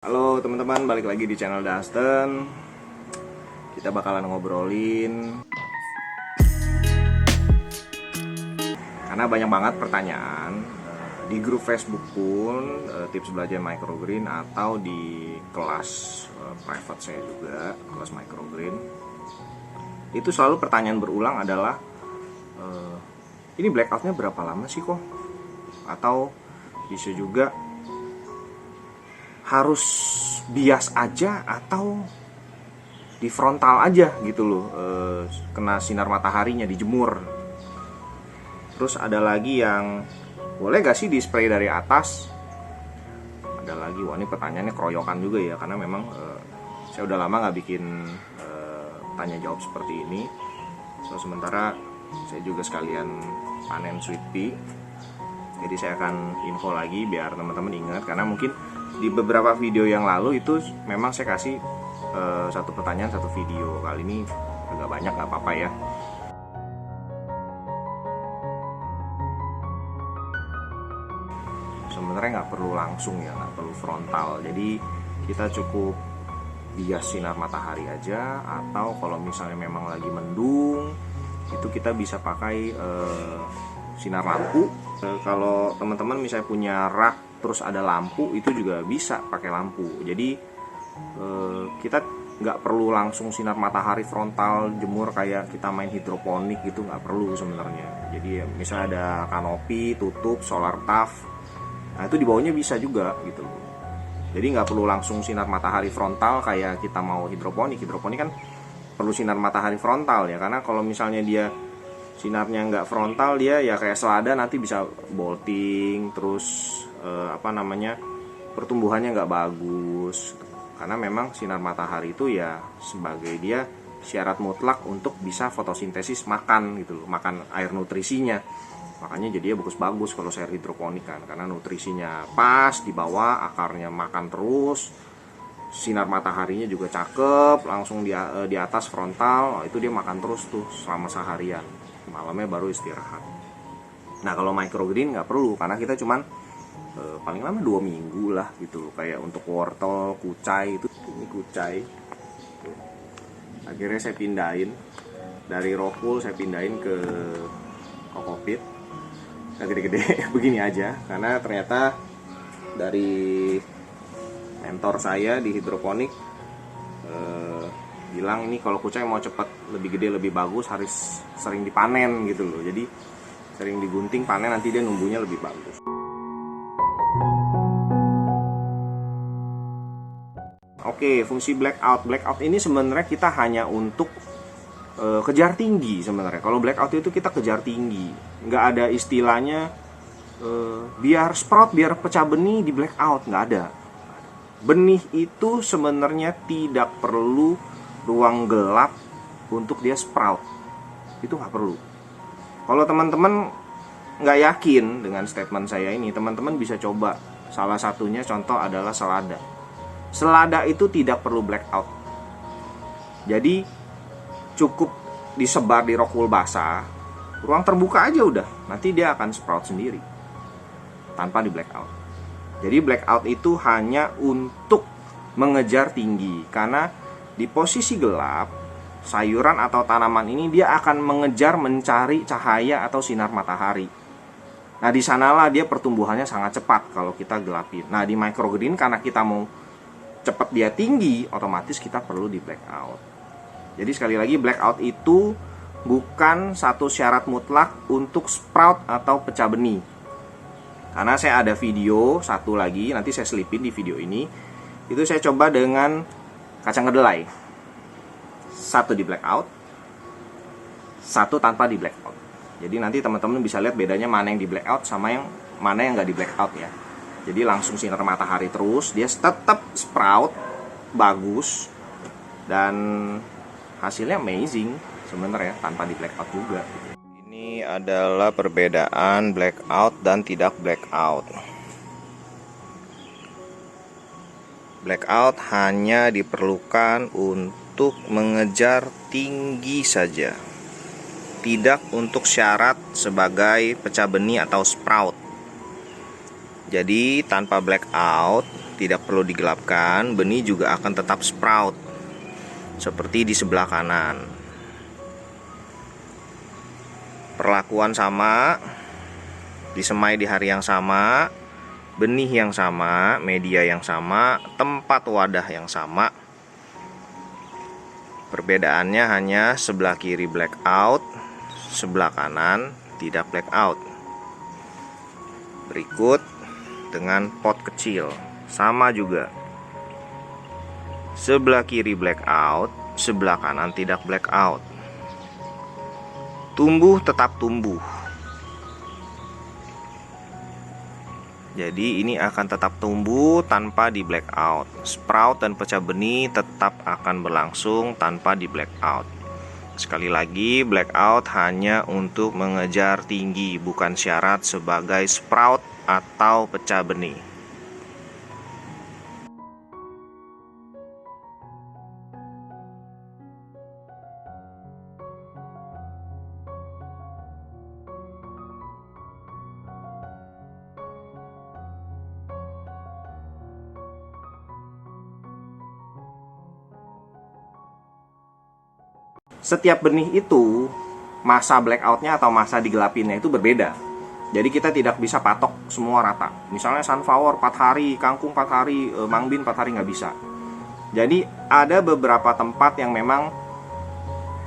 Halo teman-teman, balik lagi di channel Dustin. Kita bakalan ngobrolin karena banyak banget pertanyaan di grup Facebook pun, tips belajar microgreen, atau di kelas private saya juga, kelas microgreen. Itu selalu pertanyaan berulang adalah ini blackoutnya berapa lama sih kok? Atau bisa juga harus bias aja atau di frontal aja gitu loh, kena sinar mataharinya, dijemur. Terus ada lagi yang boleh gak sih di spray dari atas? Ada lagi, wah ini pertanyaannya keroyokan juga ya, karena memang saya udah lama gak bikin tanya jawab seperti ini. Sementara saya juga sekalian panen sweet pea, jadi saya akan info lagi biar teman-teman ingat, karena mungkin di beberapa video yang lalu itu memang saya kasih satu pertanyaan satu video. Kali ini agak banyak, nggak apa-apa ya. Sebenarnya nggak perlu langsung ya, nggak perlu frontal. Jadi kita cukup bias sinar matahari aja, atau kalau misalnya memang lagi mendung itu kita bisa pakai sinar lampu. Kalau teman-teman misalnya punya rak terus ada lampu, itu juga bisa pakai lampu. Jadi kita nggak perlu langsung sinar matahari frontal jemur kayak kita main hidroponik gitu, nggak perlu sebenarnya. Jadi misalnya ada kanopi, tutup, solar tub, nah itu di bawahnya bisa juga gitu. Jadi nggak perlu langsung sinar matahari frontal kayak kita mau hidroponik. Hidroponik kan perlu sinar matahari frontal ya, karena kalau misalnya dia sinarnya nggak frontal, dia ya kayak selada, nanti bisa bolting, terus pertumbuhannya nggak bagus, karena memang sinar matahari itu ya sebagai dia syarat mutlak untuk bisa fotosintesis makan gitu loh, makan air nutrisinya. Makanya jadinya bagus-bagus kalau sayur hidroponik kan, karena nutrisinya pas di bawah, akarnya makan terus, sinar mataharinya juga cakep, langsung di atas frontal, itu dia makan terus tuh selama seharian, malamnya baru istirahat. Nah kalau microgreen nggak perlu, karena kita cuman paling lama 2 minggu lah gitu. Kayak untuk wortel, kucai, itu ini kucai akhirnya saya pindahin dari rockwool, saya pindahin ke kokopit. Nah gede-gede begini aja, karena ternyata dari mentor saya di hidroponik bilang ini kalau kucai mau cepat lebih gede lebih bagus harus sering dipanen gitu loh. Jadi sering digunting, panen, nanti dia numbuhnya lebih bagus. Oke, fungsi blackout. Blackout ini sebenarnya kita hanya untuk kejar tinggi sebenarnya. Kalau blackout itu kita kejar tinggi, nggak ada istilahnya biar sprout, biar pecah benih di blackout, nggak ada. Benih itu sebenarnya tidak perlu ruang gelap untuk dia sprout, itu nggak perlu. Kalau teman-teman nggak yakin dengan statement saya ini, teman-teman bisa coba. Salah satunya contoh adalah selada. Selada itu tidak perlu blackout. Jadi cukup disebar di rockwool basah, ruang terbuka aja udah, nanti dia akan sprout sendiri tanpa di blackout. Jadi blackout itu hanya untuk mengejar tinggi, karena di posisi gelap sayuran atau tanaman ini dia akan mengejar mencari cahaya atau sinar matahari. Nah di sanalah dia pertumbuhannya sangat cepat kalau kita gelapin. Nah di microgreen karena kita mau cepat dia tinggi, otomatis kita perlu di blackout. Jadi sekali lagi, blackout itu bukan satu syarat mutlak untuk sprout atau pecah benih. Karena saya ada video satu lagi, nanti saya selipin di video ini. Itu saya coba dengan kacang kedelai. Satu di blackout, satu tanpa di blackout. Jadi nanti teman-teman bisa lihat bedanya mana yang di blackout sama yang mana yang nggak di blackout ya. Jadi langsung sinar matahari terus, dia tetap sprout bagus dan hasilnya amazing sebenarnya tanpa di blackout juga. Ini adalah perbedaan blackout dan tidak blackout. Blackout hanya diperlukan untuk mengejar tinggi saja, tidak untuk syarat sebagai pecah benih atau sprout. Jadi tanpa blackout tidak perlu digelapkan, benih juga akan tetap sprout seperti di sebelah kanan. Perlakuan sama, disemai di hari yang sama, benih yang sama, media yang sama, tempat wadah yang sama. Perbedaannya hanya sebelah kiri blackout, sebelah kanan tidak blackout. Berikut dengan pot kecil, sama juga. Sebelah kiri blackout, sebelah kanan tidak blackout. Tumbuh tetap tumbuh. Jadi ini akan tetap tumbuh tanpa di blackout. Sprout dan pecah benih tetap akan berlangsung tanpa di blackout. Sekali lagi, blackout hanya untuk mengejar tinggi, bukan syarat sebagai sprout atau pecah benih. Setiap benih itu masa blackoutnya atau masa digelapinnya itu berbeda. Jadi kita tidak bisa patok semua rata. Misalnya sunflower 4 hari, kangkung 4 hari, mangbin 4 hari, nggak bisa. Jadi ada beberapa tempat yang memang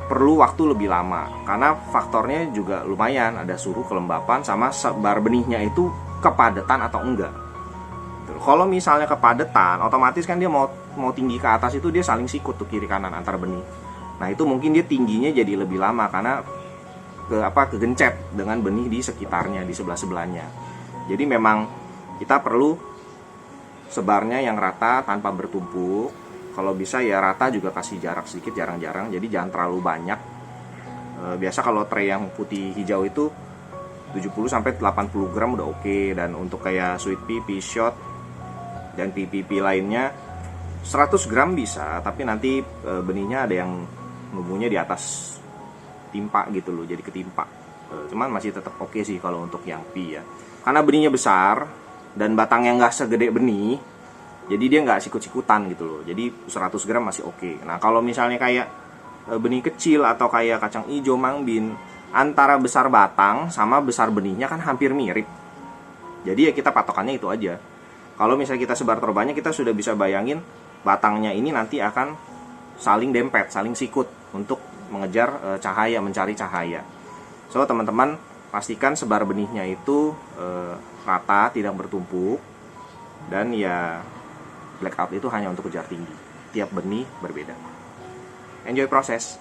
perlu waktu lebih lama, karena faktornya juga lumayan, ada suhu kelembapan sama sebar benihnya itu kepadatan atau enggak. Kalau misalnya kepadatan, otomatis kan dia mau tinggi ke atas itu dia saling sikut tuh kiri kanan antar benih. Nah itu mungkin dia tingginya jadi lebih lama karena kegencet dengan benih di sekitarnya, di sebelah-sebelahnya. Jadi memang kita perlu sebarnya yang rata tanpa bertumpuk. Kalau bisa ya rata juga kasih jarak sedikit, jarang-jarang. Jadi jangan terlalu banyak. Biasa kalau tray yang putih hijau itu 70-80 gram udah oke. Dan untuk kayak sweet pea, pea shot, dan pea lainnya 100 gram bisa. Tapi nanti benihnya ada yang numbuhnya di atas timpa gitu loh, jadi ketimpa. Cuman masih tetap oke sih kalau untuk yang pea ya, karena benihnya besar dan batangnya nggak segede benih, jadi dia nggak sikut-sikutan gitu loh. Jadi 100 gram masih oke. Nah kalau misalnya kayak benih kecil atau kayak kacang hijau, mangbin, antara besar batang sama besar benihnya kan hampir mirip. Jadi ya kita patokannya itu aja. Kalau misalnya kita sebar terlalu banyak, kita sudah bisa bayangin batangnya ini nanti akan saling dempet, saling sikut untuk mengejar cahaya, mencari cahaya. So teman-teman pastikan sebar benihnya itu rata, tidak bertumpuk. Dan ya blackout itu hanya untuk kejar tinggi. Tiap benih berbeda. Enjoy proses.